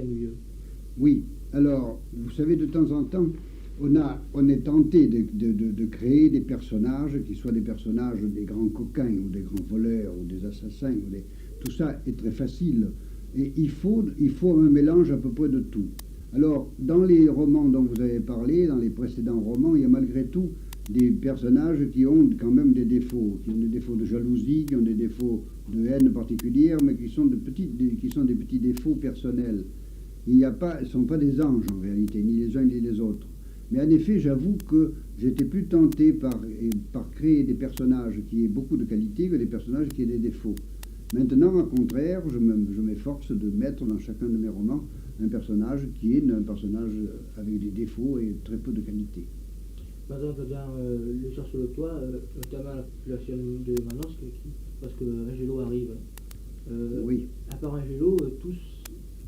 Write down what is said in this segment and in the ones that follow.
ennuyeux. Oui, alors, vous savez, de temps en temps, on est tenté de créer des personnages qui soient des personnages des grands coquins ou des grands voleurs ou des assassins. Tout ça est très facile. Et il faut un mélange à peu près de tout. Alors, dans les romans dont vous avez parlé, dans les précédents romans, il y a malgré tout des personnages qui ont quand même des défauts, qui ont des défauts de jalousie, qui ont des défauts de haine particulière, mais qui sont, qui sont des petits défauts personnels. Il n'y a pas, ce ne sont pas des anges en réalité, ni les uns ni les autres. Mais en effet, j'avoue que j'étais plus tenté par créer des personnages qui aient beaucoup de qualités que des personnages qui aient des défauts. Maintenant, au contraire, je m'efforce de mettre dans chacun de mes romans un personnage qui est un personnage avec des défauts et très peu de qualités. Par exemple, dans Le chat sur le toit, notamment la population de Manosque, parce que Angelo arrive. Oui. À part Angelo,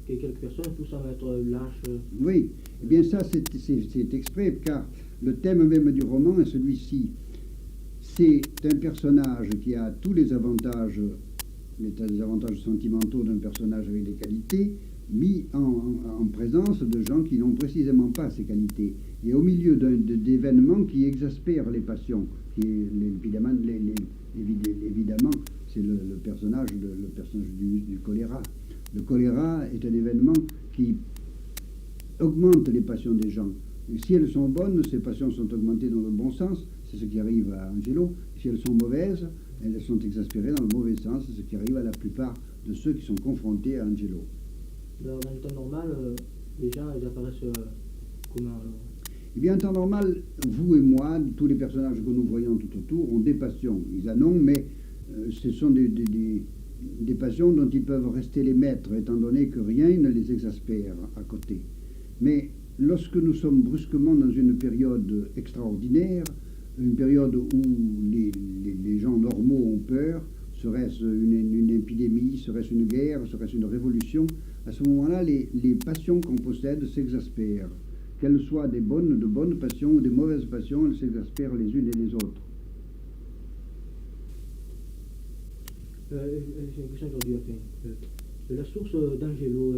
quelques personnes, tous semblent être lâches. Oui, eh bien ça c'est exprès, car le thème même du roman est celui-ci. C'est un personnage qui a tous les avantages sentimentaux d'un personnage avec des qualités, mis en présence de gens qui n'ont précisément pas ces qualités. Et au milieu d'événements qui exaspèrent les passions, évidemment, c'est le personnage du choléra. Le choléra est un événement qui augmente les passions des gens. Et si elles sont bonnes, ces passions sont augmentées dans le bon sens, c'est ce qui arrive à Angelo. Si elles sont mauvaises, elles sont exaspérées dans le mauvais sens, c'est ce qui arrive à la plupart de ceux qui sont confrontés à Angelo. Alors, dans le temps normal, les gens ils apparaissent comment alors? Eh bien, en temps normal, vous et moi, tous les personnages que nous voyons tout autour ont des passions. Ils en ont, mais ce sont des passions dont ils peuvent rester les maîtres, étant donné que rien ne les exaspère à côté. Mais lorsque nous sommes brusquement dans une période extraordinaire, une période où les gens normaux ont peur, serait-ce une épidémie, serait-ce une guerre, serait-ce une révolution, à ce moment-là, les passions qu'on possède s'exaspèrent. Qu'elles soient de bonnes passions ou des mauvaises passions, elles s'exaspèrent les unes et les autres. J'ai une question aujourd'hui. La source d'Angelo,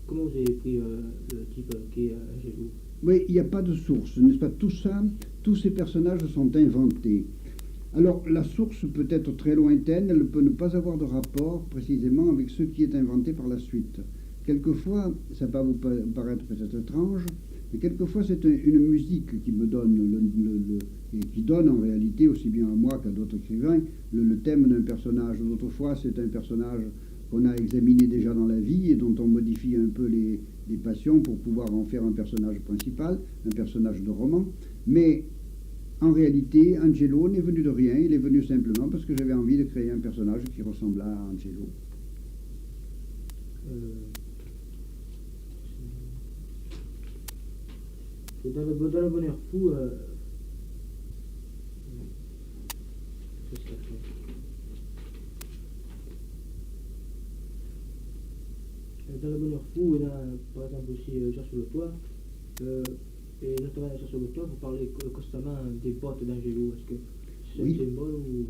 comment vous avez pris le type qui est Angelo? Oui, il n'y a pas de source, n'est-ce pas? Tout ça, tous ces personnages sont inventés. Alors, la source peut être très lointaine, elle peut ne pas avoir de rapport précisément avec ce qui est inventé par la suite. Quelquefois, ça va vous paraître peut-être étrange, mais quelquefois c'est une musique qui me donne, et qui donne en réalité, aussi bien à moi qu'à d'autres écrivains, le thème d'un personnage. D'autres fois, c'est un personnage qu'on a examiné déjà dans la vie et dont on modifie un peu les passions pour pouvoir en faire un personnage principal, un personnage de roman. Mais en réalité, Angelo n'est venu de rien, il est venu simplement parce que j'avais envie de créer un personnage qui ressemblât à Angelo. Dans le bonheur fou, dans le bonheur fou, et dans, par exemple aussi Chat sur le toit, et notamment dans Chat sur le toit, vous parlez constamment des bottes d'Angelo. Est-ce que c'est Oui. un symbole ou...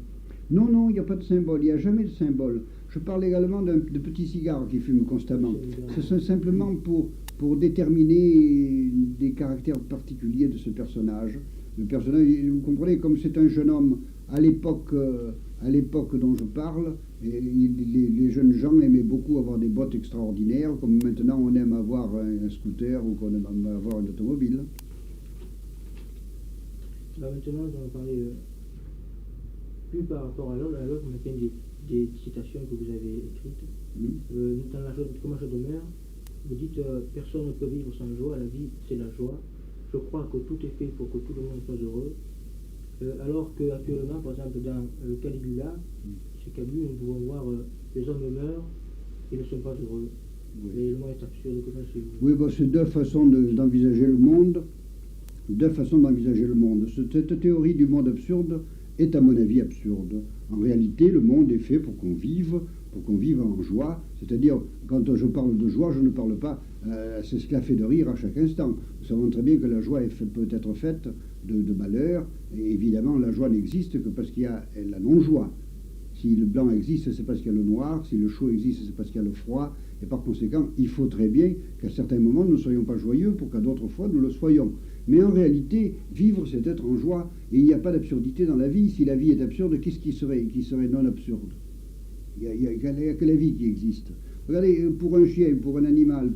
Non, non, il n'y a pas de symbole, il n'y a jamais de symbole. Je parle également de petits cigares qui fument constamment. C'est simplement pour déterminer des caractères particuliers de ce personnage. Le personnage, vous comprenez, comme c'est un jeune homme à l'époque dont je parle, et les jeunes gens aimaient beaucoup avoir des bottes extraordinaires, comme maintenant on aime avoir un scooter ou qu'on aime avoir une automobile. Là, maintenant, on va parler plus par rapport à l'autre, mais des citations que vous avez écrites. Dans Comment je demeure, vous dites personne ne peut vivre sans joie, la vie c'est la joie. Je crois que tout est fait pour que tout le monde soit heureux. Alors qu'actuellement, par exemple, dans Caligula, chez Camus, nous pouvons voir les hommes meurent et ne sont pas heureux. Oui. Et le monde est absurde. Comment c'est-vous? Oui, bon, c'est deux façons d'envisager le monde. Deux façons d'envisager le monde. Cette théorie du monde absurde est à mon avis absurde. En réalité, le monde est fait pour qu'on vive en joie. C'est-à-dire, quand je parle de joie, je ne parle pas c'est ce qui a fait de rire à chaque instant. Nous savons très bien que la joie peut être faite de malheur, et évidemment, la joie n'existe que parce qu'il y a la non-joie. Si le blanc existe, c'est parce qu'il y a le noir. Si le chaud existe, c'est parce qu'il y a le froid. Et par conséquent, il faut très bien qu'à certains moments, nous ne soyons pas joyeux pour qu'à d'autres fois, nous le soyons. Mais en réalité, vivre, c'est être en joie. Et il n'y a pas d'absurdité dans la vie. Si la vie est absurde, qu'est-ce qui serait non absurde? Il n'y a que la vie qui existe. Regardez, pour un chien, pour un animal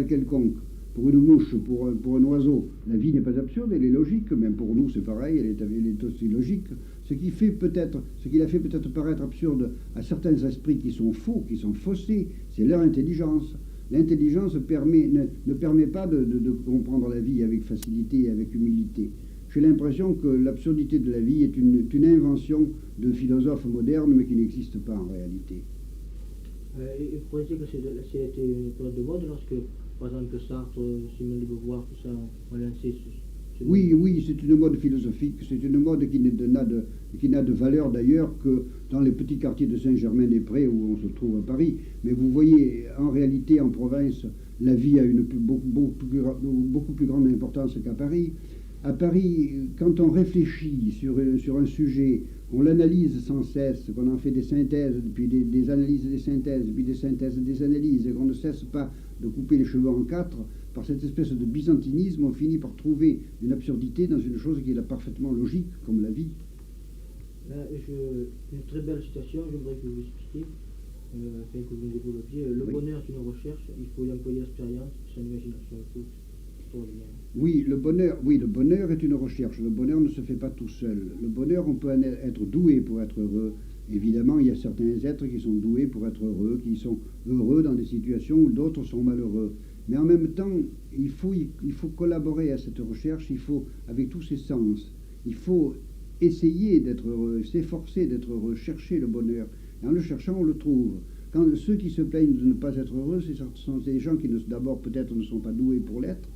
quelconque, pour une mouche, pour un oiseau, la vie n'est pas absurde, elle est logique. Même pour nous, c'est pareil, elle est aussi logique. Ce qui l'a fait peut-être paraître absurde à certains esprits qui sont faux, qui sont faussés, c'est leur intelligence. L'intelligence ne permet pas de comprendre la vie avec facilité et avec humilité. J'ai l'impression que l'absurdité de la vie est une invention de philosophes modernes, mais qui n'existe pas en réalité. Et vous pourriez dire que c'était une période de mode lorsque, par exemple, Sartre, Simone de Beauvoir, tout ça, ont lancé ce Oui, c'est une mode philosophique, c'est une mode qui n'a de valeur d'ailleurs que dans les petits quartiers de Saint-Germain-des-Prés où on se trouve à Paris. Mais vous voyez, en réalité, en province, la vie a une beaucoup plus grande importance qu'à Paris. À Paris, quand on réfléchit sur un sujet, on l'analyse sans cesse, qu'on en fait des synthèses, puis des analyses des synthèses, puis des synthèses des analyses, et qu'on ne cesse pas de couper les cheveux en quatre, par cette espèce de byzantinisme, on finit par trouver une absurdité dans une chose qui est parfaitement logique, comme la vie. Une très belle citation, j'aimerais que vous expliquiez, afin que vous nous développiez. Le bonheur est une recherche, il faut y employer l'expérience, son imagination. Oui, le bonheur est une recherche. Le bonheur ne se fait pas tout seul. Le bonheur, on peut être doué pour être heureux. Évidemment, il y a certains êtres qui sont doués pour être heureux, qui sont heureux dans des situations où d'autres sont malheureux. Mais en même temps, il faut collaborer à cette recherche, il faut, avec tous ses sens, il faut essayer d'être heureux, s'efforcer d'être heureux, chercher le bonheur. Et en le cherchant, on le trouve. Quand ceux qui se plaignent de ne pas être heureux, ce sont des gens qui, d'abord, peut-être ne sont pas doués pour l'être.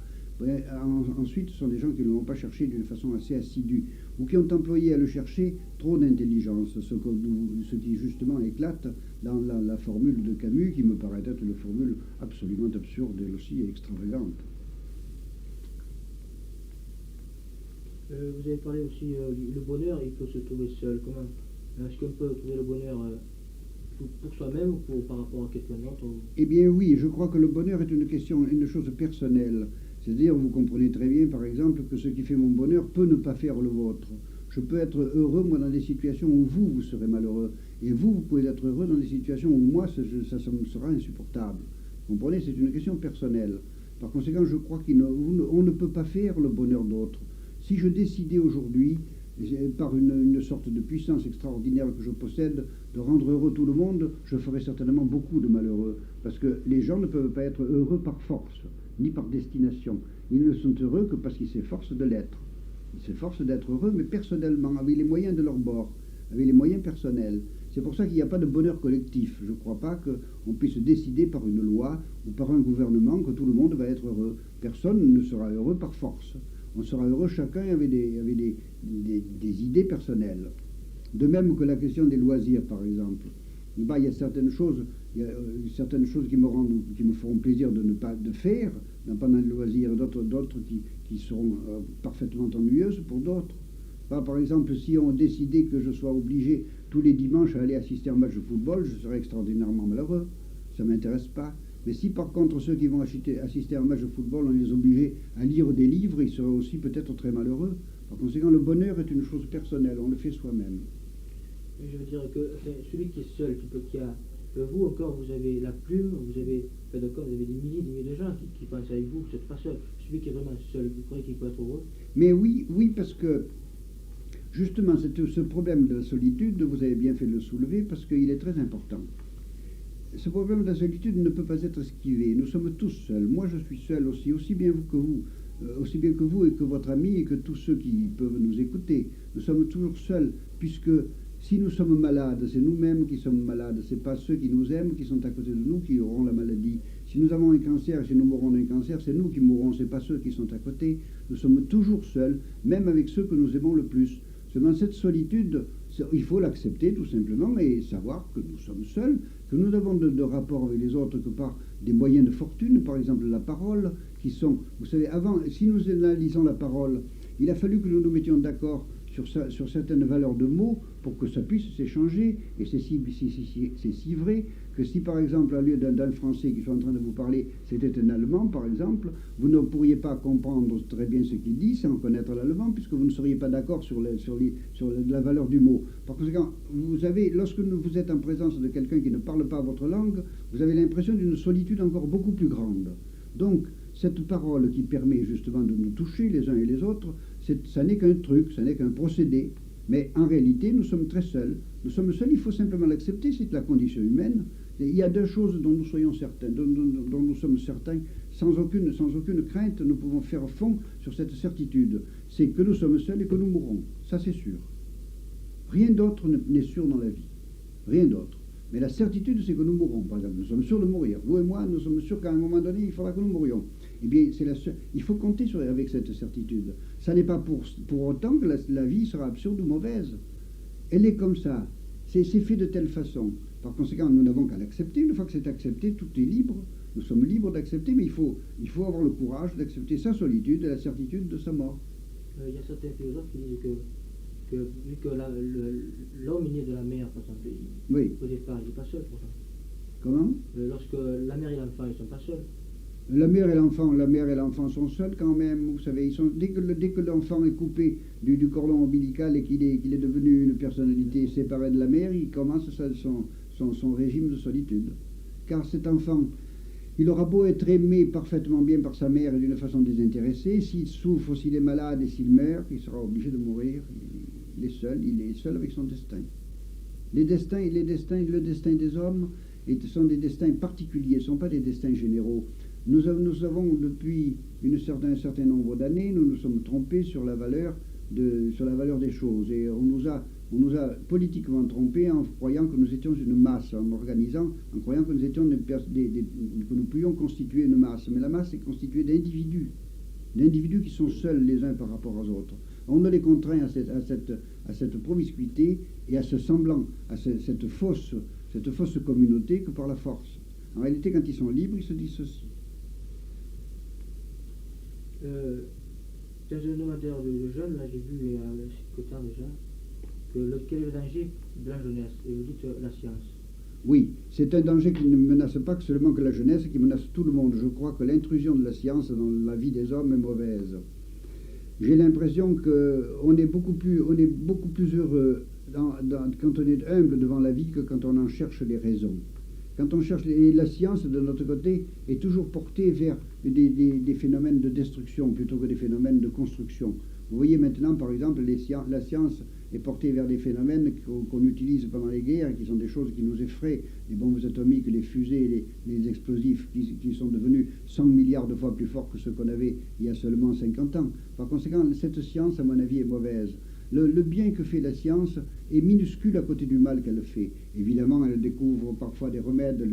Ensuite, ce sont des gens qui ne l'ont pas cherché d'une façon assez assidue, ou qui ont employé à le chercher trop d'intelligence, ce qui justement éclate dans la formule de Camus, qui me paraît être une formule absolument absurde et aussi extravagante. Vous avez parlé aussi du bonheur, il faut se trouver seul. Comment est-ce qu'on peut trouver le bonheur pour soi-même ou par rapport à quelqu'un d'autre? Eh bien oui, je crois que le bonheur est une chose personnelle. C'est-à-dire, vous comprenez très bien, par exemple, que ce qui fait mon bonheur peut ne pas faire le vôtre. Je peux être heureux, moi, dans des situations où vous serez malheureux. Et vous pouvez être heureux dans des situations où moi, ça me sera insupportable. Vous comprenez, c'est une question personnelle. Par conséquent, je crois qu'on ne peut pas faire le bonheur d'autres. Si je décidais aujourd'hui, par une sorte de puissance extraordinaire que je possède, de rendre heureux tout le monde, je ferais certainement beaucoup de malheureux. Parce que les gens ne peuvent pas être heureux par force, ni par destination. Ils ne sont heureux que parce qu'ils s'efforcent de l'être. Ils s'efforcent d'être heureux, mais personnellement, avec les moyens de leur bord, avec les moyens personnels. C'est pour ça qu'il n'y a pas de bonheur collectif. Je ne crois pas qu'on puisse décider par une loi ou par un gouvernement que tout le monde va être heureux. Personne ne sera heureux par force. On sera heureux chacun avec des idées personnelles. De même que la question des loisirs, par exemple. Il y a certaines choses qui me feront plaisir de ne pas faire pendant le loisir, et d'autres qui seront parfaitement ennuyeuses pour d'autres. Par exemple, si on décidait que je sois obligé tous les dimanches à aller assister à un match de football, je serais extraordinairement malheureux. Ça ne m'intéresse pas. Mais si par contre ceux qui vont assister à un match de football, on les obligeait à lire des livres, ils seraient aussi peut-être très malheureux. Par conséquent, le bonheur est une chose personnelle, on le fait soi-même. Je veux dire que celui qui est seul, vous encore, vous avez la plume, vous avez des milliers de gens qui pensent avec vous, vous n'êtes pas seul. Celui qui est vraiment seul, vous croyez qu'il peut être heureux? Mais oui, parce que justement, ce problème de la solitude, vous avez bien fait de le soulever, parce qu'il est très important. Ce problème de la solitude ne peut pas être esquivé. Nous sommes tous seuls. Moi, je suis seul aussi bien que vous et que votre ami et que tous ceux qui peuvent nous écouter. Nous sommes toujours seuls, puisque si nous sommes malades, c'est nous-mêmes qui sommes malades. Ce n'est pas ceux qui nous aiment, qui sont à côté de nous, qui auront la maladie. Si nous avons un cancer et si nous mourrons d'un cancer, c'est nous qui mourrons, ce n'est pas ceux qui sont à côté. Nous sommes toujours seuls, même avec ceux que nous aimons le plus. Seulement cette solitude, il faut l'accepter tout simplement et savoir que nous sommes seuls, que nous n'avons de rapport avec les autres que par des moyens de fortune, par exemple la parole, qui sont, vous savez, avant, si nous analysons la parole, il a fallu que nous nous mettions d'accord sur certaines valeurs de mots pour que ça puisse s'échanger. Et c'est si vrai que si par exemple, au lieu d'un Français qui soit en train de vous parler, c'était un Allemand par exemple, vous ne pourriez pas comprendre très bien ce qu'il dit sans connaître l'allemand, puisque vous ne seriez pas d'accord sur la valeur du mot. Par conséquent, lorsque vous êtes en présence de quelqu'un qui ne parle pas votre langue, vous avez l'impression d'une solitude encore beaucoup plus grande. Donc, cette parole qui permet justement de nous toucher les uns et les autres, ça n'est qu'un truc, ça n'est qu'un procédé. Mais en réalité, nous sommes très seuls. Nous sommes seuls, il faut simplement l'accepter, c'est la condition humaine. Et il y a deux choses dont nous soyons certains, dont nous sommes certains, sans aucune crainte, nous pouvons faire fond sur cette certitude. C'est que nous sommes seuls et que nous mourrons. Ça, c'est sûr. Rien d'autre n'est sûr dans la vie. Rien d'autre. Mais la certitude, c'est que nous mourrons, par exemple. Nous sommes sûrs de mourir. Vous et moi, nous sommes sûrs qu'à un moment donné, il faudra que nous mourions. Eh bien, il faut compter avec cette certitude. Ça n'est pas pour autant que la vie sera absurde ou mauvaise. Elle est comme ça. C'est fait de telle façon. Par conséquent, nous n'avons qu'à l'accepter. Une fois que c'est accepté, tout est libre. Nous sommes libres d'accepter, mais il faut avoir le courage d'accepter sa solitude et la certitude de sa mort. Il y a certains philosophes qui disent que vu que l'homme est né de la mère, par exemple, oui. Au départ, il n'est pas seul, pourtant. Comment? Lorsque la mère et l'enfant, ils ne sont pas seuls. La mère et l'enfant sont seuls quand même, vous savez, dès que l'enfant est coupé du cordon ombilical et qu'il est devenu une personnalité séparée de la mère, il commence son régime de solitude. Car cet enfant, il aura beau être aimé parfaitement bien par sa mère et d'une façon désintéressée, s'il souffre, s'il est malade et s'il meurt, il sera obligé de mourir. Il est seul avec son destin. Le destin des hommes sont des destins particuliers, ce ne sont pas des destins généraux. Nous avons depuis un certain nombre d'années, nous nous sommes trompés sur la valeur des choses. Et on nous a politiquement trompés en croyant que nous étions une masse, en organisant, en croyant que nous étions que nous pouvions constituer une masse. Mais la masse est constituée d'individus qui sont seuls les uns par rapport aux autres. On ne les contraint à cette promiscuité et à ce semblant, à cette fausse communauté que par la force. En réalité, quand ils sont libres, ils se dissocient. Dans un documentaire de jeunes, là j'ai vu il y a quelque temps déjà, quel est le danger de la jeunesse? Et vous dites la science. Oui, c'est un danger qui ne menace pas seulement que la jeunesse, qui menace tout le monde. Je crois que l'intrusion de la science dans la vie des hommes est mauvaise. J'ai l'impression qu'on est beaucoup plus heureux quand on est humble devant la vie que quand on en cherche les raisons. Quand on cherche, et la science, de notre côté, est toujours portée vers des phénomènes de destruction plutôt que des phénomènes de construction. Vous voyez maintenant, par exemple, la science est portée vers des phénomènes qu'on utilise pendant les guerres, qui sont des choses qui nous effraient, les bombes atomiques, les fusées, les explosifs, qui sont devenus 100 milliards de fois plus forts que ceux qu'on avait il y a seulement 50 ans. Par conséquent, cette science, à mon avis, est mauvaise. Le bien que fait la science est minuscule à côté du mal qu'elle fait. Évidemment, elle découvre parfois des remèdes,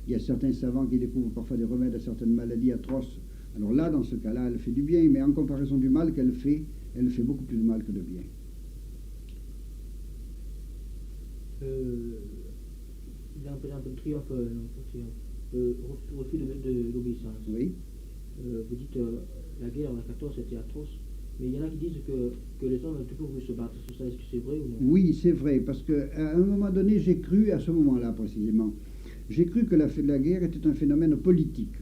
il y a certains savants qui découvrent parfois des remèdes à certaines maladies atroces. Alors là, dans ce cas-là, elle fait du bien, mais en comparaison du mal qu'elle fait, elle fait beaucoup plus de mal que de bien. Il y a un exemple de triomphe, refus de l'obéissance. Oui. Vous dites la guerre en 14 c'était atroce. Mais il y en a qui disent que les hommes ont toujours voulu se battre. Est-ce que c'est vrai ou non? Oui, c'est vrai, parce qu'à un moment donné, j'ai cru, à ce moment-là précisément, j'ai cru que la guerre était un phénomène politique.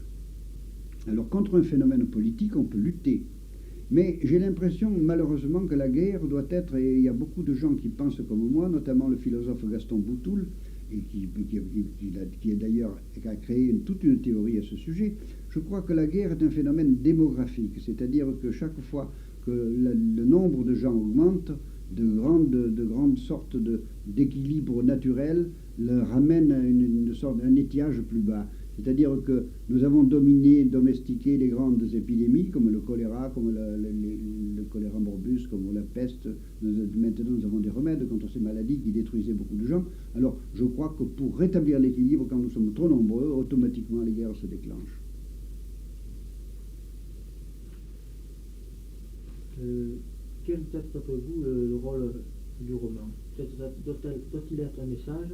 Alors, contre un phénomène politique, on peut lutter. Mais j'ai l'impression, malheureusement, que la guerre doit être, et il y a beaucoup de gens qui pensent comme moi, notamment le philosophe Gaston Boutoul, et qui d'ailleurs a créé toute une théorie à ce sujet. Je crois que la guerre est un phénomène démographique, c'est-à-dire que chaque fois que le nombre de gens augmente, de grandes sortes d'équilibre naturel le ramènent à une sorte d'un étiage plus bas. C'est-à-dire que nous avons domestiqué les grandes épidémies, comme le choléra, comme le choléra morbus, comme la peste. Maintenant, nous avons des remèdes contre ces maladies qui détruisaient beaucoup de gens. Alors, je crois que pour rétablir l'équilibre, quand nous sommes trop nombreux, automatiquement les guerres se déclenchent. Quel est, d'après vous, le rôle du roman? Doit-il être un message?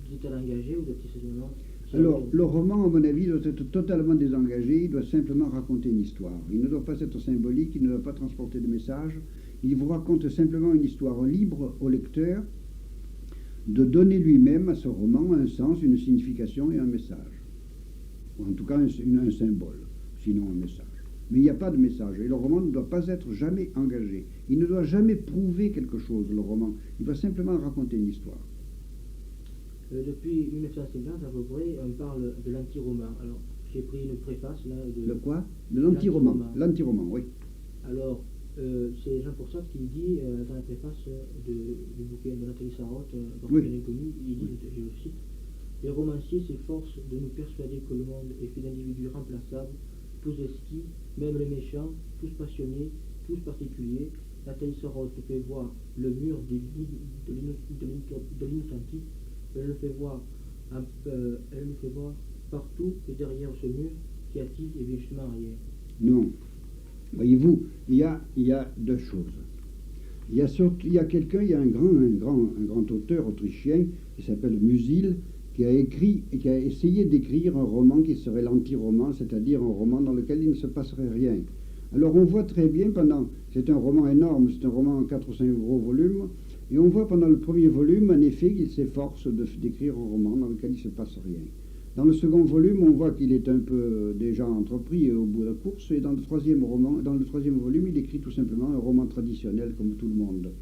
Doit-il engagé ou doit-il simplement... Alors, le roman, à mon avis, doit être totalement désengagé, il doit simplement raconter une histoire. Il ne doit pas être symbolique, il ne doit pas transporter de message, Il vous raconte simplement une histoire libre au lecteur de donner lui-même à ce roman un sens, une signification et un message. Ou en tout cas un symbole, sinon un message. Mais il n'y a pas de message. Et le roman ne doit pas être jamais engagé. Il ne doit jamais prouver quelque chose, le roman. Il doit simplement raconter une histoire. Depuis 1950 à peu près, on parle de l'anti-roman. Alors, j'ai pris une préface là de... Le quoi? De l'anti-roman. L'anti-roman, oui. Alors, c'est Jean Pourçat qui dit dans la préface du bouquin de Nathalie Sarraute, Oui. bien connu, il dit, je le cite, les romanciers s'efforcent de nous persuader que le monde est fait d'individus remplaçables, tous esquis, même les méchants, tous passionnés, tous particuliers. Nathalie Sarraute fait voir le mur de l'innocentique, elle le fait voir partout et derrière ce mur qui attise et vient justement rien. Non. Voyez-vous, il y a deux choses. Il y a un grand auteur autrichien qui s'appelle Musil, qui a écrit et qui a essayé d'écrire un roman qui serait l'anti-roman, c'est-à-dire un roman dans lequel il ne se passerait rien. Alors on voit très bien c'est un roman énorme, c'est un roman en 4 ou 5 gros volumes, et on voit pendant le premier volume, en effet, qu'il s'efforce d'écrire un roman dans lequel il ne se passe rien. Dans le second volume, on voit qu'il est un peu déjà entrepris au bout de la course, et dans le troisième volume, il écrit tout simplement un roman traditionnel comme tout le monde.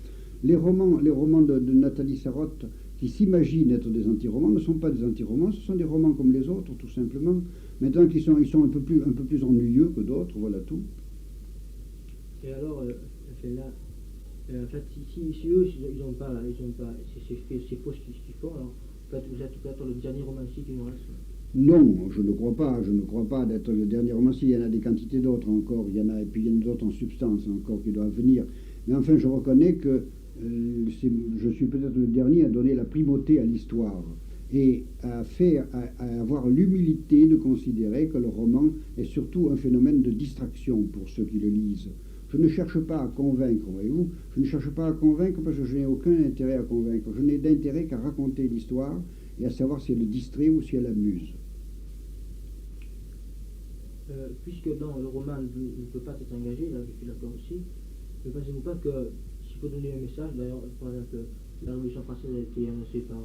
Les romans de Nathalie Sarraute qui s'imaginent être des anti-romans ne sont pas des anti-romans, ce sont des romans comme les autres, tout simplement. Maintenant ils sont un peu plus ennuyeux que d'autres, voilà tout. Et alors, en fait, si eux, ils n'ont pas, c'est faux ce qu'ils font, alors vous êtes peut-être le dernier romancier qui nous reste. Non, je ne crois pas d'être le dernier romancier. Il y en a des quantités d'autres encore, et puis il y en a d'autres en substance encore qui doivent venir. Mais enfin, je reconnais que je suis peut-être le dernier à donner la primauté à l'histoire et à avoir l'humilité de considérer que le roman est surtout un phénomène de distraction pour ceux qui le lisent. Je ne cherche pas à convaincre, voyez-vous. Je ne cherche pas à convaincre parce que je n'ai aucun intérêt à convaincre. Je n'ai d'intérêt qu'à raconter l'histoire et à savoir si elle distrait ou si elle amuse. Puisque dans le roman ne peut pas être engagé, là je suis d'accord aussi, ne pensez-vous pas que s'il faut donner un message, d'ailleurs, par exemple, la Révolution française a été annoncée par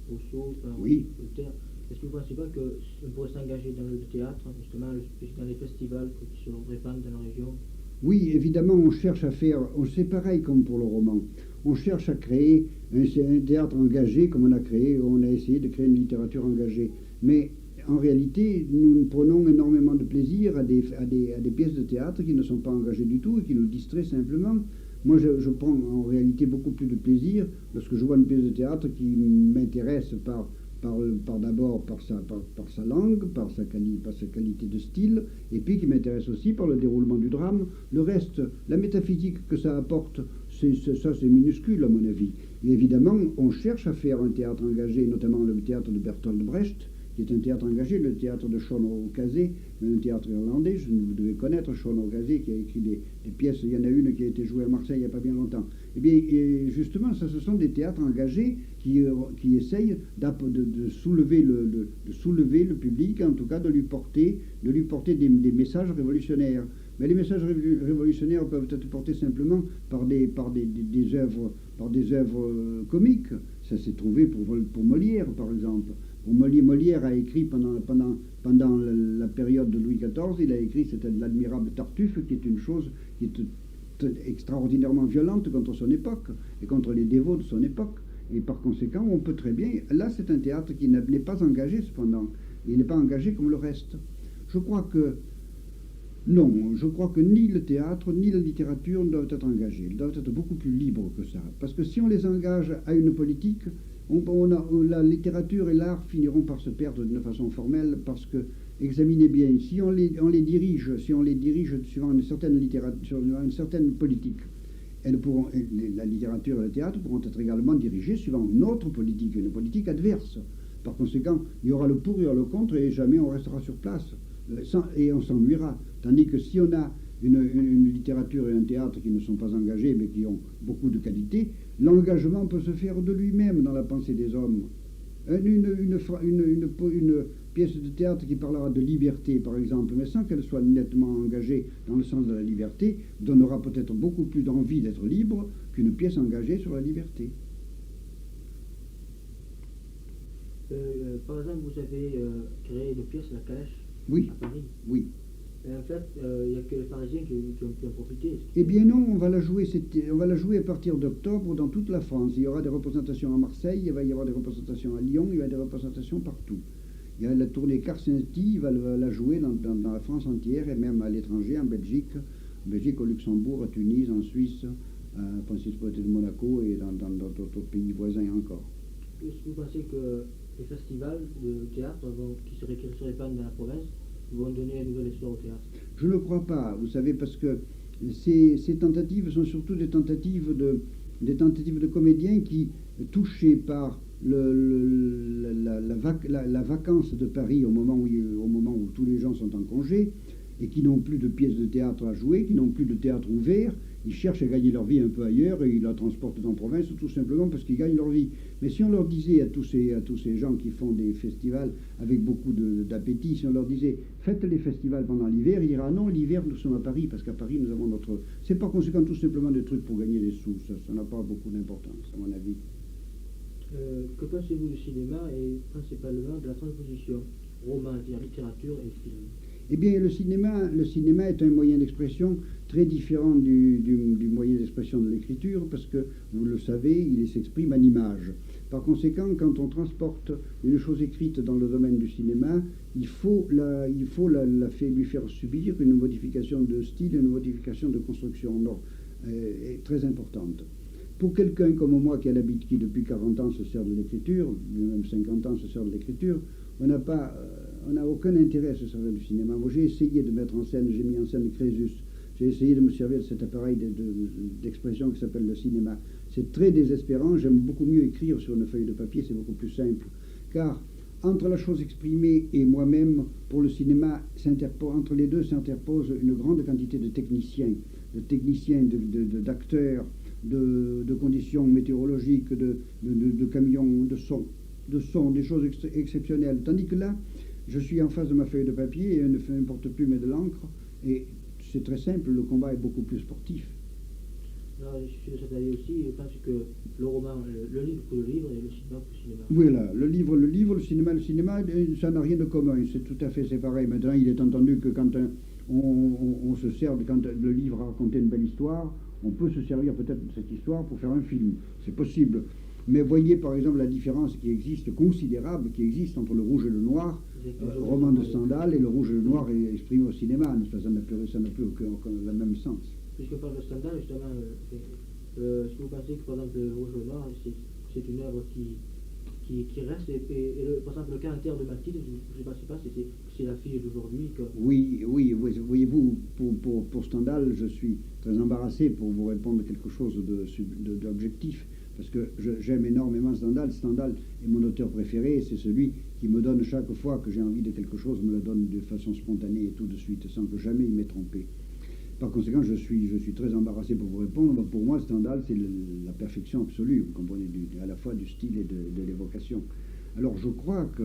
Rousseau, par Voltaire, est-ce que vous ne pensez pas qu'on pourrait s'engager dans le théâtre, justement, dans les festivals qui se répandent dans la région? Oui, évidemment, on cherche à faire, c'est pareil comme pour le roman, on cherche à créer un théâtre engagé comme on a essayé de créer une littérature engagée. Mais en réalité, nous prenons énormément de plaisir à des pièces de théâtre qui ne sont pas engagées du tout et qui nous distraient simplement. Moi, je prends en réalité beaucoup plus de plaisir lorsque je vois une pièce de théâtre qui m'intéresse d'abord par sa langue, par sa qualité de style, et puis qui m'intéresse aussi par le déroulement du drame. Le reste, la métaphysique que ça apporte, c'est minuscule à mon avis. Et évidemment, on cherche à faire un théâtre engagé, notamment le théâtre de Bertolt Brecht, qui est un théâtre engagé, le théâtre de Sean O'Casey, un théâtre irlandais, vous devez connaître Sean O'Casey, qui a écrit des pièces, il y en a une qui a été jouée à Marseille il n'y a pas bien longtemps. Eh bien, justement, ce sont des théâtres engagés qui essayent de soulever le public, en tout cas de lui porter des messages révolutionnaires. Mais les messages révolutionnaires peuvent être portés simplement par des œuvres comiques. Ça s'est trouvé pour Molière, par exemple. Molière a écrit pendant la période de Louis XIV, il a écrit, c'était de l'admirable Tartuffe, qui est une chose qui est extraordinairement violente contre son époque et contre les dévots de son époque. Et par conséquent, on peut très bien... Là, c'est un théâtre qui n'est pas engagé, cependant. Il n'est pas engagé comme le reste. Je crois que ni le théâtre ni la littérature ne doivent être engagés. Ils doivent être beaucoup plus libres que ça. Parce que si on les engage à une politique, la littérature et l'art finiront par se perdre d'une façon formelle, parce que, examinez bien, si on les dirige suivant une certaine littérature, une certaine politique, la littérature et le théâtre pourront être également dirigés suivant une autre politique, une politique adverse. Par conséquent, il y aura le pour et le contre, et jamais on restera sur place, et on s'ennuiera. Tandis que si on a une littérature et un théâtre qui ne sont pas engagés, mais qui ont beaucoup de qualité, l'engagement peut se faire de lui-même dans la pensée des hommes. Une pièce de théâtre qui parlera de liberté, par exemple, mais sans qu'elle soit nettement engagée dans le sens de la liberté, donnera peut-être beaucoup plus d'envie d'être libre qu'une pièce engagée sur la liberté. Par exemple, vous avez créé une pièce, La Calèche, Oui, à Paris. oui. Et en fait, il n'y a que les Parisiens qui ont pu en profiter. Eh bien non, on va la jouer à partir d'octobre dans toute la France. Il y aura des représentations à Marseille, il va y avoir des représentations à Lyon, il y aura des représentations partout. Il y a la tournée Carcenti, il va la jouer dans la France entière et même à l'étranger, en Belgique, au Luxembourg, à Tunis, en Suisse, à Principauté de Monaco et dans d'autres pays voisins encore. Est-ce que vous pensez que les festivals de théâtre qui se répandent dans la province vont donner un nouvel essor au théâtre? Je ne crois pas, vous savez, parce que ces tentatives sont surtout des tentatives de comédiens qui, touchés par la vacance de Paris au moment où tous les gens sont en congé, et qui n'ont plus de pièces de théâtre à jouer, qui n'ont plus de théâtre ouvert, ils cherchent à gagner leur vie un peu ailleurs et ils la transportent en province tout simplement parce qu'ils gagnent leur vie. Mais si on leur disait à tous ces gens qui font des festivals avec beaucoup d'appétit, si on leur disait faites les festivals pendant l'hiver, ils diraient non, l'hiver nous sommes à Paris parce qu'à Paris nous avons notre... C'est par conséquent tout simplement des trucs pour gagner des sous, ça n'a pas beaucoup d'importance à mon avis. Que pensez-vous du cinéma et principalement de la transposition, roman, c'est-à-dire littérature et film? Eh bien, le cinéma est un moyen d'expression très différent du moyen d'expression de l'écriture, parce que, vous le savez, il s'exprime à l'image. Par conséquent, quand on transporte une chose écrite dans le domaine du cinéma, il faut lui faire subir une modification de style, une modification de construction très importante. Pour quelqu'un comme moi qui depuis 40 ans se sert de l'écriture, même 50 ans se sert de l'écriture, on n'a aucun intérêt à se servir du cinéma. Moi, j'ai essayé de mettre en scène, j'ai mis en scène Crésus, j'ai essayé de me servir de cet appareil d'expression qui s'appelle le cinéma. C'est très désespérant, j'aime beaucoup mieux écrire sur une feuille de papier, c'est beaucoup plus simple. Car entre la chose exprimée et moi-même, pour le cinéma, entre les deux s'interpose une grande quantité de techniciens, d'acteurs, de conditions météorologiques, de camions, de son, des choses exceptionnelles. Tandis que là, je suis en face de ma feuille de papier et une porte-plume et de l'encre, et c'est très simple, le combat est beaucoup plus sportif. Alors, je suis de cet avis aussi, je pense que le roman, le livre pour le livre et le cinéma pour le cinéma. Voilà, le livre, le cinéma, ça n'a rien de commun, c'est tout à fait séparé. Maintenant, il est entendu que quand on se sert, quand le livre a raconté une belle histoire, on peut se servir peut-être de cette histoire pour faire un film, c'est possible. Mais voyez par exemple la différence considérable qui existe entre le rouge et le noir, roman de Stendhal, et le rouge et le noir exprimé au cinéma. Ça n'a plus aucun le même sens. Puisqu'on parle de Stendhal, justement, est-ce que vous pensez que par exemple le rouge et le noir, c'est une œuvre qui reste, par exemple le caractère de Mathilde, je ne sais pas si c'est la fille d'aujourd'hui que... Oui, voyez-vous, pour Stendhal, je suis très embarrassé pour vous répondre quelque chose d'objectif. Parce que j'aime énormément Stendhal. Stendhal est mon auteur préféré, c'est celui qui me donne chaque fois que j'ai envie de quelque chose, me le donne de façon spontanée et tout de suite, sans que jamais il m'ait trompé. Par conséquent, je suis très embarrassé pour vous répondre. Pour moi, Stendhal, c'est la perfection absolue, vous comprenez, à la fois du style et de l'évocation. Alors je crois que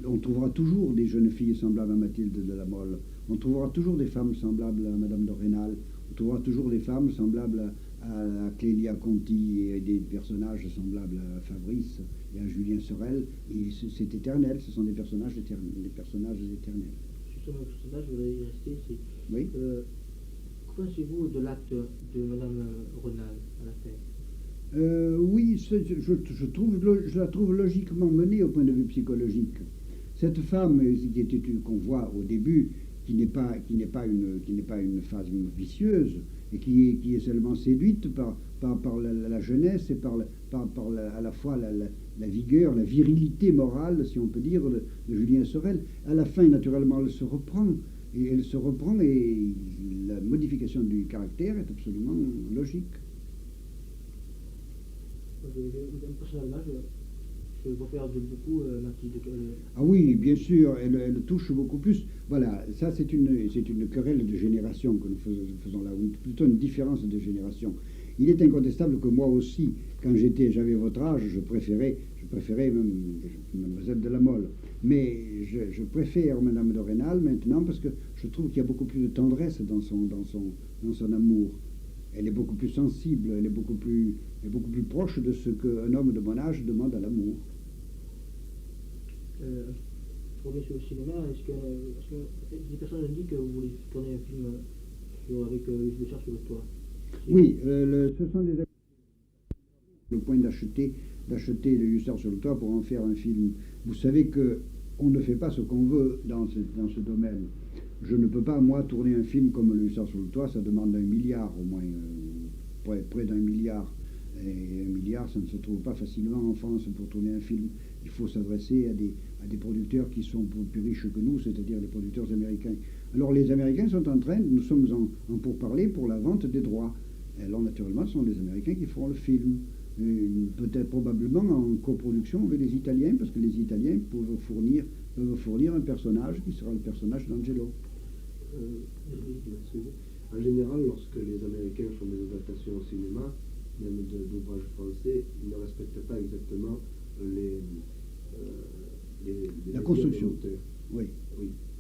on trouvera toujours des jeunes filles semblables à Mathilde de la Mole, on trouvera toujours des femmes semblables à Madame de Rênal, on trouvera toujours des femmes semblables à Clélia Conti et des personnages semblables à Fabrice et à Julien Sorel. Et c'est éternel, ce sont des personnages éternels. Justement, le personnage, je voudrais y rester. Oui. Que pensez-vous de l'acte de Madame Renal à la fin? Oui, je la trouve logiquement menée au point de vue psychologique. Cette femme qu'on voit au début, qui n'est pas une phase vicieuse, et qui est seulement séduite par la jeunesse et par à la fois la vigueur, la virilité morale, si on peut dire, de Julien Sorel. À la fin, naturellement, elle se reprend, et la modification du caractère est absolument logique. Personnellement, je préfère beaucoup Mathilde. Ah oui, bien sûr, elle touche beaucoup plus. Voilà, ça c'est une querelle de génération que nous faisons là, ou plutôt une différence de génération. Il est incontestable que moi aussi, quand j'avais votre âge, je préférais même Mademoiselle de la Mole. Mais je préfère Madame de Rênal maintenant parce que je trouve qu'il y a beaucoup plus de tendresse dans son amour. Elle est beaucoup plus sensible, elle est beaucoup plus proche de ce qu'un homme de mon âge demande à l'amour. Je reviens sur le cinéma. Est-ce que des personnes ont dit que vous voulez tourner un film avec le char sur le toit? Oui, ce sont des le point d'acheter le hussard sur le toit pour en faire un film. Vous savez que on ne fait pas ce qu'on veut dans ce domaine. Je ne peux pas, moi, tourner un film comme le hussard sur le toit, ça demande 1 milliard au moins, près d'1 milliard. Et 1 milliard, ça ne se trouve pas facilement en France pour tourner un film. Il faut s'adresser à des producteurs qui sont plus riches que nous, c'est-à-dire les producteurs américains. Alors les Américains sont nous sommes en pourparlers pour la vente des droits. Alors naturellement, ce sont les Américains qui feront le film. Peut-être probablement en coproduction avec les Italiens, parce que les Italiens peuvent fournir un personnage qui sera le personnage d'Angelo. En général, lorsque les Américains font des adaptations au cinéma, même d'ouvrages français, ils ne respectent pas exactement la construction. Oui.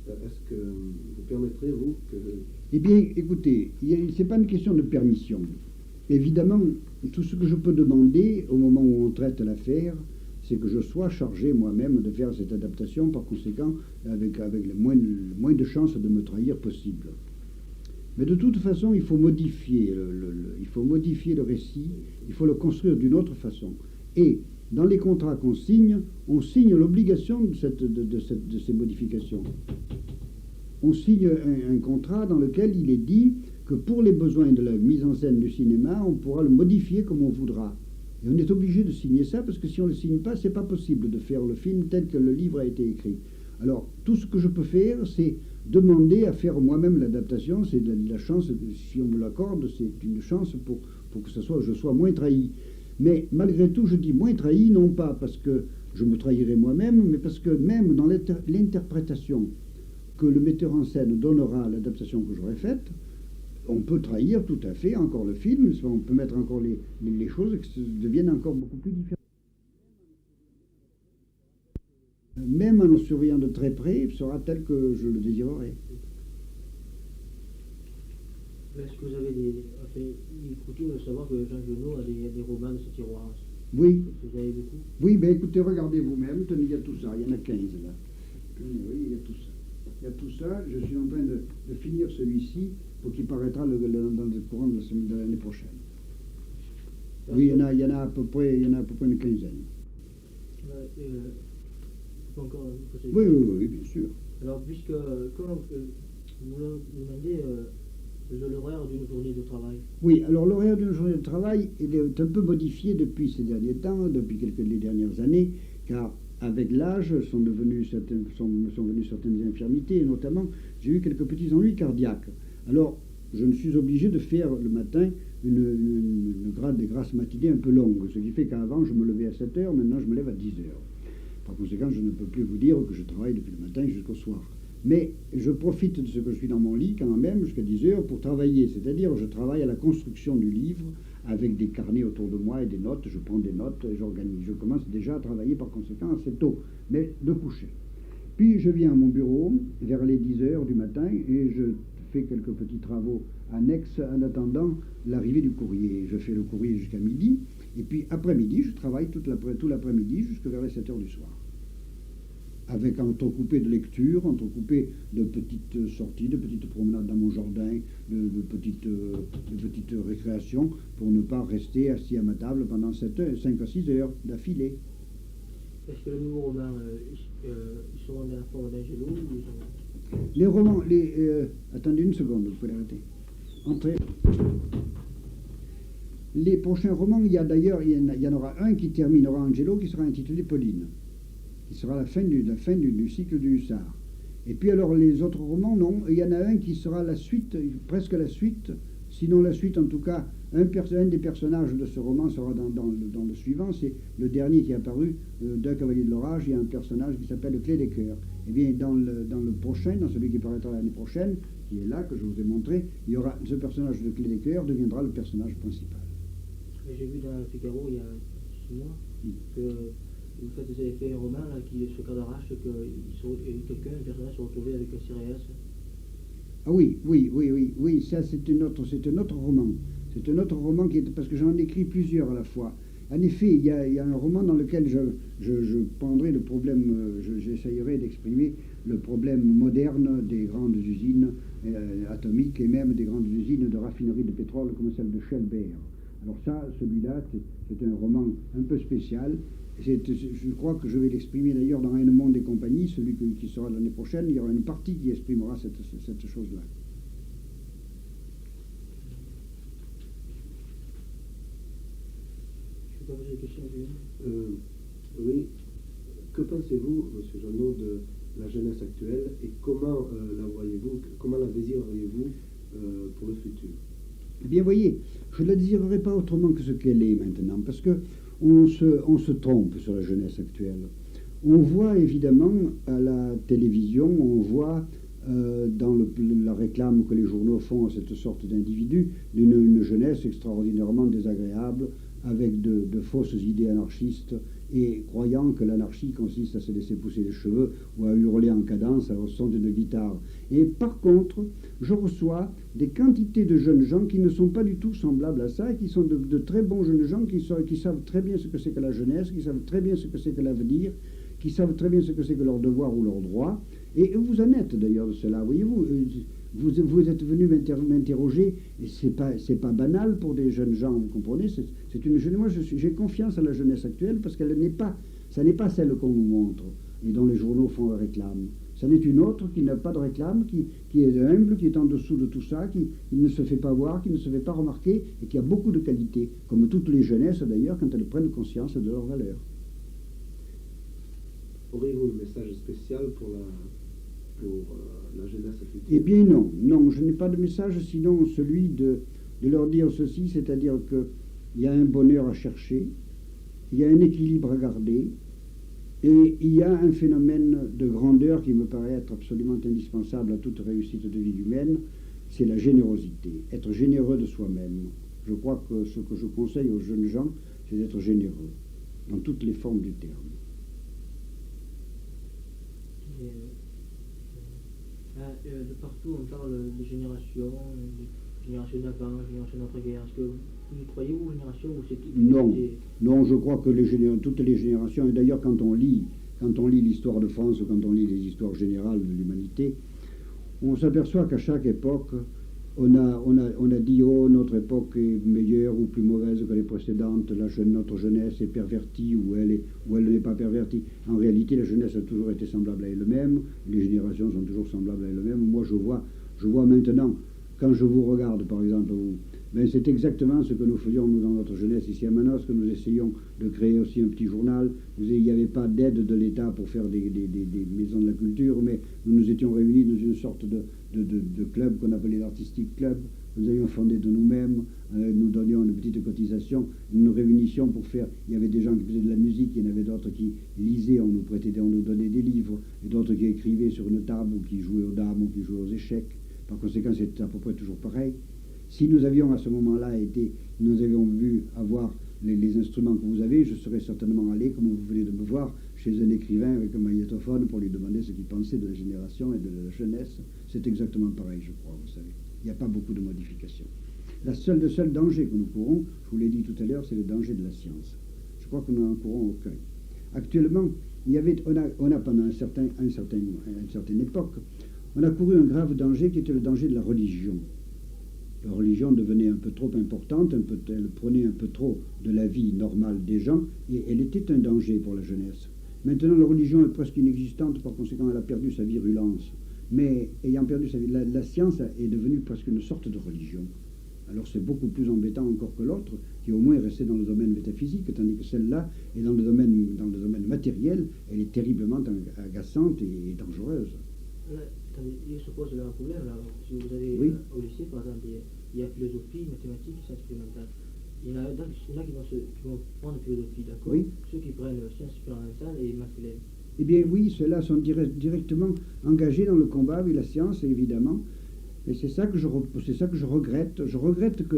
Est-ce que vous permettrez, vous, que... Eh bien, écoutez, ce n'est pas une question de permission. Évidemment, tout ce que je peux demander au moment où on traite l'affaire, c'est que je sois chargé moi-même de faire cette adaptation, par conséquent, avec le moins de chances de me trahir possible. Mais de toute façon, il faut modifier le récit, il faut le construire d'une autre façon. Et dans les contrats qu'on signe, on signe l'obligation de ces modifications. On signe un contrat dans lequel il est dit que pour les besoins de la mise en scène du cinéma, on pourra le modifier comme on voudra. Et on est obligé de signer ça, parce que si on ne le signe pas, c'est pas possible de faire le film tel que le livre a été écrit. Alors, tout ce que je peux faire, c'est demander à faire moi-même l'adaptation. C'est de la chance, si on me l'accorde, c'est une chance pour que je sois moins trahi. Mais malgré tout, je dis moins trahi, non pas parce que je me trahirai moi-même, mais parce que même dans l'interprétation que le metteur en scène donnera à l'adaptation que j'aurai faite, on peut trahir tout à fait encore le film, on peut mettre encore les choses qui deviennent encore beaucoup plus différentes. Même en le surveillant de très près, sera tel que je le désirerai. Est-ce que vous avez il est coutume de savoir que Jean Genot a des romans de ce tiroir? Oui. Vous avez beaucoup? Oui, ben écoutez, regardez vous-même, tenez, il y a tout ça, il y en a 15 là. Oui, il y a tout ça. Il y a tout ça, je suis en train de finir celui-ci pour qu'il paraîtra dans le courant de l'année prochaine. Oui, il y en a à peu près une quinzaine. Encore oui, bien sûr. Alors, puisque, quand vous demandez l'horaire d'une journée de travail. Oui, alors l'horaire d'une journée de travail est un peu modifié depuis ces derniers temps, depuis les dernières années, car avec l'âge sont venues certaines infirmités, et notamment j'ai eu quelques petits ennuis cardiaques. Alors je me suis obligé de faire le matin des grasses matinées un peu longues, ce qui fait qu'avant je me levais à 7 heures, maintenant je me lève à 10 heures. Par conséquent, je ne peux plus vous dire que je travaille depuis le matin jusqu'au soir. Mais je profite de ce que je suis dans mon lit quand même jusqu'à 10 heures pour travailler, c'est-à-dire je travaille à la construction du livre avec des carnets autour de moi et des notes, je prends des notes et j'organise. Je commence déjà à travailler par conséquent assez tôt, mais de coucher. Puis je viens à mon bureau vers les 10 heures du matin et je fais quelques petits travaux annexes en attendant l'arrivée du courrier. Je fais le courrier jusqu'à midi et puis après-midi, je travaille tout l'après-midi jusqu'à vers les 7 heures du soir. Avec entrecoupé de lecture, entrecoupé de petites sorties, de petites promenades dans mon jardin, de petites récréations, pour ne pas rester assis à ma table pendant 5 à 6 heures d'affilée. Est-ce que le nouveau roman, ils sont dans la forme d'Angelo ou Les romans, attendez une seconde, vous pouvez l'arrêter. Entrez. Les prochains romans, il y en aura un qui terminera Angelo, qui sera intitulé Pauline, qui sera la fin du cycle du Hussard. Et puis alors les autres romans, non, il y en a un qui sera la suite, presque la suite, sinon la suite en tout cas, un des personnages de ce roman sera dans le suivant, c'est le dernier qui est apparu d'un Cavalier de l'Orage, il y a un personnage qui s'appelle Clé des Cœurs. Et bien dans le prochain, dans celui qui paraîtra l'année prochaine, qui est là, que je vous ai montré, il y aura ce personnage de Clé des Cœurs deviendra le personnage principal. J'ai vu dans le Figaro il y a 6 mois que vous avez fait un roman là, qui se cadarache que quelqu'un, un personnage se retrouvait avec un Sirius. Ah oui, ça c'est un autre roman. C'est un autre roman parce que j'en écris plusieurs à la fois. En effet, il y a un roman dans lequel je prendrai le problème, j'essayerai d'exprimer le problème moderne des grandes usines atomiques et même des grandes usines de raffinerie de pétrole comme celle de Shell-Bear. Alors ça, celui-là, c'est un roman un peu spécial. Je crois que je vais l'exprimer d'ailleurs dans Un monde et compagnie, celui qui sera l'année prochaine. Il y aura une partie qui exprimera cette chose-là. Je peux poser des questions, oui. Que pensez-vous, M. Jeannot, de la jeunesse actuelle et comment la voyez-vous, comment la désireriez-vous pour le futur? Eh bien, voyez, je ne la désirerai pas autrement que ce qu'elle est maintenant, parce que on se trompe sur la jeunesse actuelle. On voit évidemment à la télévision, on voit dans la réclame que les journaux font à cette sorte d'individus, une jeunesse extraordinairement désagréable, avec de fausses idées anarchistes, et croyant que l'anarchie consiste à se laisser pousser les cheveux ou à hurler en cadence au son d'une guitare. Et par contre, je reçois des quantités de jeunes gens qui ne sont pas du tout semblables à ça, et qui sont de très bons jeunes gens qui savent très bien ce que c'est que la jeunesse, qui savent très bien ce que c'est que l'avenir, qui savent très bien ce que c'est que leur devoir ou leur droit. Et vous en êtes d'ailleurs de cela, voyez-vous. Vous êtes venu m'interroger, et c'est pas banal pour des jeunes gens, vous comprenez. Moi, j'ai confiance à la jeunesse actuelle parce qu'elle n'est pas celle qu'on nous montre et dont les journaux font la réclame. Ça n'est une autre qui n'a pas de réclame, qui est humble, qui est en dessous de tout ça, qui ne se fait pas voir, qui ne se fait pas remarquer et qui a beaucoup de qualités, comme toutes les jeunesses d'ailleurs quand elles prennent conscience de leurs valeurs. Auriez-vous un message spécial pour la jeunesse future? Eh bien non, je n'ai pas de message sinon celui de leur dire ceci, c'est-à-dire qu'il y a un bonheur à chercher, il y a un équilibre à garder, et il y a un phénomène de grandeur qui me paraît être absolument indispensable à toute réussite de vie humaine, c'est la générosité, être généreux de soi-même. Je crois que ce que je conseille aux jeunes gens, c'est d'être généreux, dans toutes les formes du terme. De partout, on parle de génération d'avant, génération d'après-guerre. Est-ce que vous y croyez, vous, génération, ou c'est Non, je crois que toutes les générations, et d'ailleurs quand on lit l'histoire de France, ou quand on lit les histoires générales de l'humanité, on s'aperçoit qu'à chaque époque, on a dit, oh, notre époque est meilleure ou plus mauvaise que les précédentes, notre jeunesse est pervertie ou elle n'est pas pervertie. En réalité, la jeunesse a toujours été semblable à elle-même, les générations sont toujours semblables à elles-mêmes. Moi, je vois maintenant, quand je vous regarde, par exemple, c'est exactement ce que nous faisions, nous, dans notre jeunesse, ici à Manosque, que nous essayions de créer aussi un petit journal. Il n'y avait pas d'aide de l'État pour faire des maisons de la culture, mais nous nous étions réunis dans une sorte de club qu'on appelait l'Artistic Club. Nous avions fondé de nous-mêmes, nous donnions une petite cotisation, nous nous réunissions pour faire. Il y avait des gens qui faisaient de la musique, il y en avait d'autres qui lisaient, on nous donnait des livres, et d'autres qui écrivaient sur une table, ou qui jouaient aux dames, ou qui jouaient aux échecs. Par conséquent, c'était à peu près toujours pareil. Si nous avions à ce moment-là nous avions vu avoir les instruments que vous avez, je serais certainement allé, comme vous venez de me voir, chez un écrivain avec un magnétophone pour lui demander ce qu'il pensait de la génération et de la jeunesse. C'est exactement pareil, je crois, vous savez. Il n'y a pas beaucoup de modifications. Le seul danger que nous courons, je vous l'ai dit tout à l'heure, c'est le danger de la science. Je crois que nous n'en courons aucun. Actuellement, on a pendant une certaine époque, on a couru un grave danger qui était le danger de la religion. La religion devenait un peu trop importante, elle prenait un peu trop de la vie normale des gens, et elle était un danger pour la jeunesse. Maintenant, la religion est presque inexistante, par conséquent, elle a perdu sa virulence. Mais ayant perdu sa vie, la science est devenue presque une sorte de religion. Alors c'est beaucoup plus embêtant encore que l'autre, qui au moins est resté dans le domaine métaphysique, tandis que celle-là est dans le domaine matériel, elle est terriblement agaçante et dangereuse. Il se pose là un problème. Là. Si vous allez au lycée, par exemple, il y a philosophie, mathématiques, sciences expérimentales. Il y en a qui vont prendre philosophie, d'accord? Oui. Ceux qui prennent sciences expérimentales et masculines. Eh bien oui, ceux-là sont directement engagés dans le combat avec la science, évidemment. Et c'est ça que c'est ça que je regrette. Je regrette que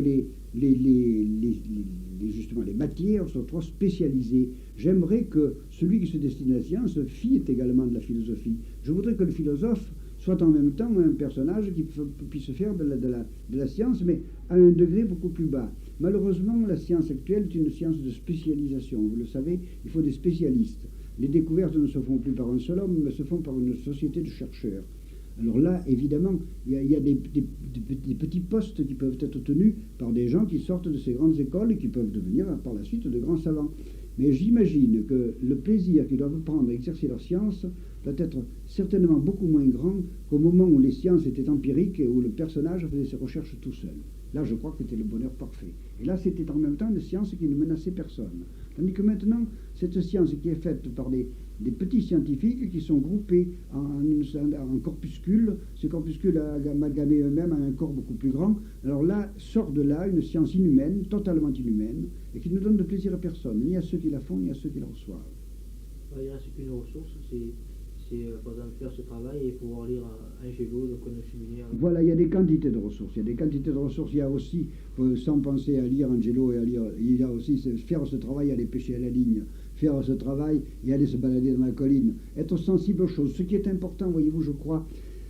justement, les matières soient trop spécialisées. J'aimerais que celui qui se destine à la science fît également de la philosophie. Je voudrais que le philosophe soit en même temps un personnage qui puisse faire de la science, mais à un degré beaucoup plus bas. Malheureusement, la science actuelle est une science de spécialisation. Vous le savez, il faut des spécialistes. Les découvertes ne se font plus par un seul homme, mais se font par une société de chercheurs. Alors là, évidemment, il y a des petits postes qui peuvent être tenus par des gens qui sortent de ces grandes écoles et qui peuvent devenir par la suite de grands savants. Mais j'imagine que le plaisir qu'ils doivent prendre à exercer leur science doit être certainement beaucoup moins grand qu'au moment où les sciences étaient empiriques et où le personnage faisait ses recherches tout seul. Là, je crois que c'était le bonheur parfait. Et là, c'était en même temps une science qui ne menaçait personne. Tandis que maintenant, cette science qui est faite par des petits scientifiques qui sont groupés en corpuscules, ces corpuscules amalgamés eux-mêmes à un corps beaucoup plus grand. Alors là, sort de là une science inhumaine, totalement inhumaine, et qui ne donne de plaisir à personne, ni à ceux qui la font, ni à ceux qui la reçoivent. Il reste qu'une ressource, c'est par exemple faire ce travail et pouvoir lire Angelo, donc un séminaire. Voilà, il y a des quantités de ressources. Il y a des quantités de ressources. Il y a aussi, sans penser à lire Angelo et à lire, il y a aussi faire ce travail, aller pêcher à la ligne, faire ce travail et aller se balader dans la colline, être sensible aux choses. Ce qui est important, voyez-vous, je crois,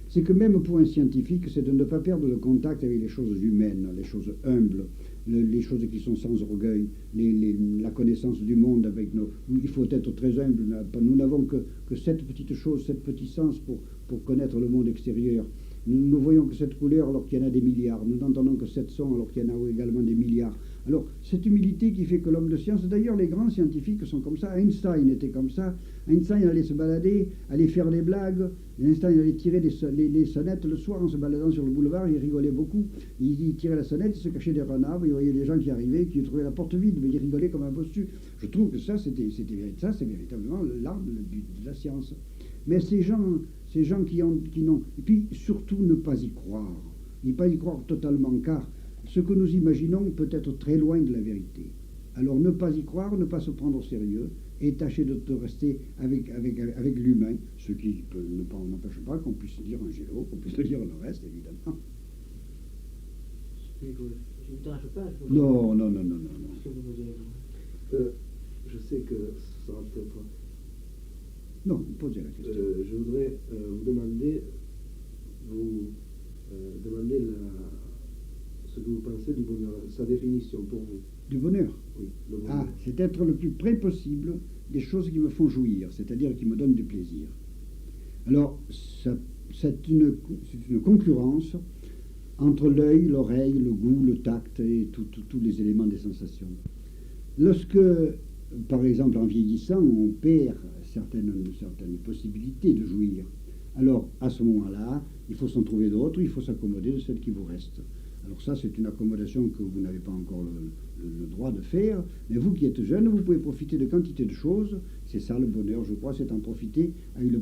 c'est que même pour un scientifique, c'est de ne pas perdre le contact avec les choses humaines, les choses humbles, les choses qui sont sans orgueil, la connaissance du monde avec nos... Il faut être très humble. Nous n'avons que cette petite chose, cette petit sens pour connaître le monde extérieur. Nous ne voyons que cette couleur alors qu'il y en a des milliards. Nous n'entendons que cette son alors qu'il y en a également des milliards. Alors, cette humilité qui fait que l'homme de science, d'ailleurs, les grands scientifiques sont comme ça. Einstein était comme ça. Einstein allait se balader, allait faire des blagues. Einstein allait tirer les sonnettes le soir en se baladant sur le boulevard. Il rigolait beaucoup. Il tirait la sonnette, il se cachait derrière un arbre. Il voyait des gens qui arrivaient, qui trouvaient la porte vide, mais il rigolait comme un bossu. Je trouve que ça, c'est véritablement l'arme de la science. Mais ces gens qui n'ont... Et puis, surtout, ne pas y croire. Ne pas y croire totalement, car ce que nous imaginons peut être très loin de la vérité. Alors, ne pas y croire, ne pas se prendre au sérieux, et tâcher de rester avec l'humain, ce qui n'empêche pas qu'on puisse lire Angelo, qu'on puisse lire le reste, évidemment. Je ne tâche pas. Non. Je sais que ça sera peut-être... Non, posez la question. Je voudrais vous demander, ce que vous pensez du bonheur, sa définition pour vous. Du bonheur? Oui, le bonheur. C'est être le plus près possible des choses qui me font jouir, c'est-à-dire qui me donnent du plaisir. Alors, c'est une concurrence entre l'œil, l'oreille, le goût, le tact et tous les éléments des sensations. Lorsque, par exemple, en vieillissant, on perd certaines possibilités de jouir, alors à ce moment-là, il faut s'en trouver d'autres, il faut s'accommoder de celles qui vous restent. Alors ça, c'est une accommodation que vous n'avez pas encore le droit de faire, mais vous qui êtes jeune, vous pouvez profiter de quantité de choses. C'est ça le bonheur, je crois, c'est en profiter avec le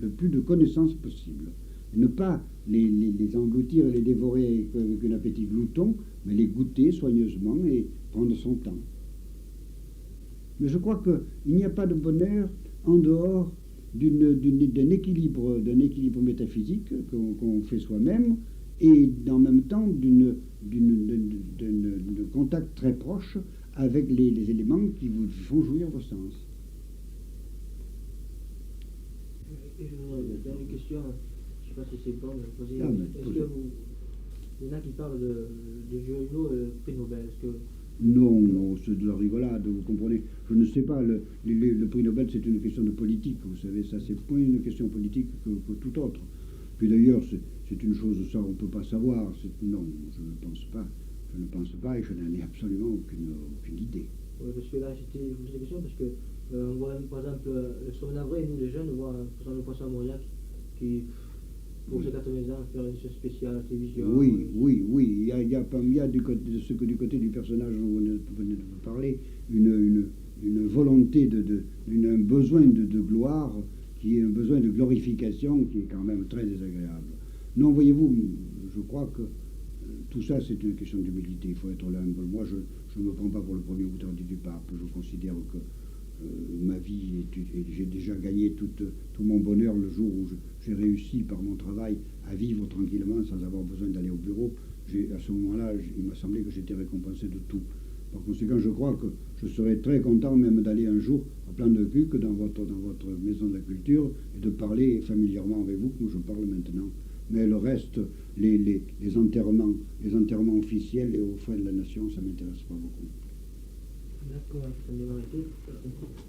plus de connaissances possible. Ne pas les engloutir et les dévorer avec un appétit glouton, mais les goûter soigneusement et prendre son temps. Mais je crois qu'il n'y a pas de bonheur en dehors d'un équilibre métaphysique qu'on fait soi-même, et en même temps d'un contact très proche avec les éléments qui vous font jouir vos sens. Et je voudrais poser une question, je ne sais pas si c'est bon de la poser. Est-ce posez. que il y en a qui parlent de Giono et le prix Nobel? Est-ce que... Non, c'est de la rigolade, vous comprenez. Je ne sais pas, le prix Nobel, c'est une question de politique, vous savez, ça c'est point une question politique que tout autre. Puis d'ailleurs, c'est une chose, ça on ne peut pas savoir. Non, je ne pense pas, et je n'en ai absolument aucune idée. Oui, parce que là, je vous pose la question, parce que on voit par exemple le sommet d'avril, nous les jeunes, on voit par exemple le poisson Mauriac qui, pour ses 80 ans, faire une émission spéciale à la télévision. Oui, il y a du côté du personnage dont vous venez de vous parler, une volonté, un besoin de gloire, qui est un besoin de glorification qui est quand même très désagréable. Non, voyez-vous, je crois que tout ça, c'est une question d'humilité. Il faut être humble. Moi, je ne me prends pas pour le premier outardi du pape. Je considère que ma vie, j'ai déjà gagné tout mon bonheur le jour où j'ai réussi par mon travail à vivre tranquillement sans avoir besoin d'aller au bureau. À ce moment-là, il m'a semblé que j'étais récompensé de tout. Par conséquent, je crois que je serais très content même d'aller un jour à Plan de Cuques dans votre maison de la culture et de parler familièrement avec vous comme je parle maintenant. Mais le reste, les enterrements officiels et aux frais de la nation, ça ne m'intéresse pas beaucoup. D'accord, ça m'est arrêté.